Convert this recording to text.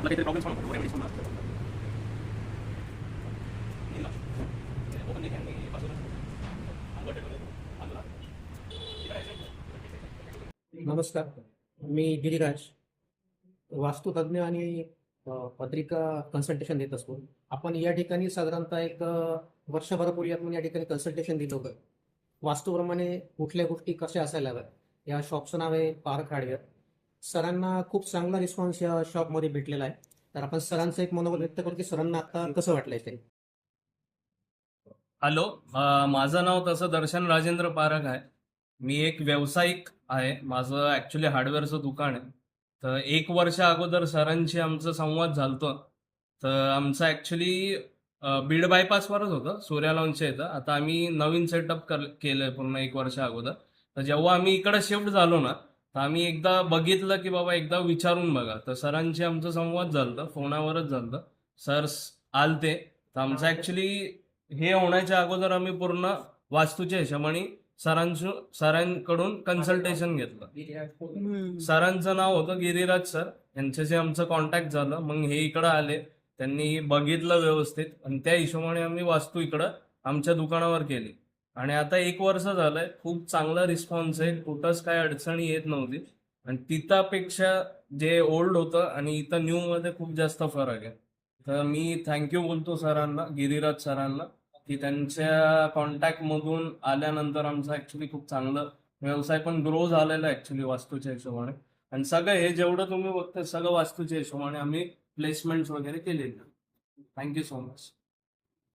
आपला काहीतरी problem solve होतो रेमेडीज पण नमस्कार, मी गिरिराज, वास्तुतज्ञ आणि पत्रिका कन्सल्टेशन देत असतो. आपण या ठिकाणी साधारणतः एक वर्षभरापूर्वी आपण या ठिकाणी कन्सल्टेशन दिलं होतं. वास्तूप्रमाणे कुठल्या गोष्टी कशा असायला हव्यात. या शॉपचं नाव आहे पार्क हार्डवेअर. सरांना खूप चांगला रिस्पॉन्स या शॉपमध्ये भेटलेला आहे. तर आपण सरांचं एक मनोबल व्यक्त करू की सरांना आता कसं वाटलंय ते. हॅलो, माझं नाव तसं दर्शन राजेंद्र पारख आहे. मी एक व्यावसायिक आहे. माझं ॲक्च्युली हार्डवेअरचं दुकान आहे. तर 1 वर्ष अगोदर सरांशी आमचं संवाद झालतो. तर आमचं ॲक्च्युली बीड बायपासवरच होतं, सूर्या लॉन्चच्या इथं. आता आम्ही नवीन सेटअप केलंय पूर्ण 1 वर्ष अगोदर. तर जेव्हा आम्ही इकडं शिफ्ट झालो ना, तर आम्ही एकदा बघितलं की बाबा एकदा विचारून बघा. तर सरांशी आमचं संवाद झालतं, फोनावरच झालतं. सर आलते. तर आमचं ॲक्च्युली हे होण्याच्या अगोदर आम्ही पूर्ण वास्तूच्या हिशोबाने सरांकडून कन्सल्टेशन घेतलं. सरांचं नाव होतं गिरिराज सर. यांच्याशी आमचं कॉन्टॅक्ट झालं. मग हे इकडं आले, त्यांनी बघितलं व्यवस्थित आणि त्या हिशोबाने आम्ही वास्तू इकडं आमच्या दुकानावर केली. आणि आता 1 वर्ष झालंय. खूप चांगला रिस्पॉन्स आहे. कुठंच काय अडचणी येत नव्हती. आणि तिथापेक्षा जे ओल्ड होतं आणि इथं न्यू मध्ये खूप जास्त फरक आहे. तर मी थँक्यू बोलतो सरांना, गिरिराज सरांना, की त्यांच्या कॉन्टॅक्टमधून आल्यानंतर आमचं ॲक्च्युली खूप चांगलं व्यवसाय पण ग्रो झालेला आहे ॲक्च्युली वास्तूच्या हिशोबाने. आणि सगळं हे जेवढं तुम्ही बघताय सगळं वास्तूच्या हिशोबाने आम्ही प्लेसमेंट्स वगैरे केलेले. Thank you so much.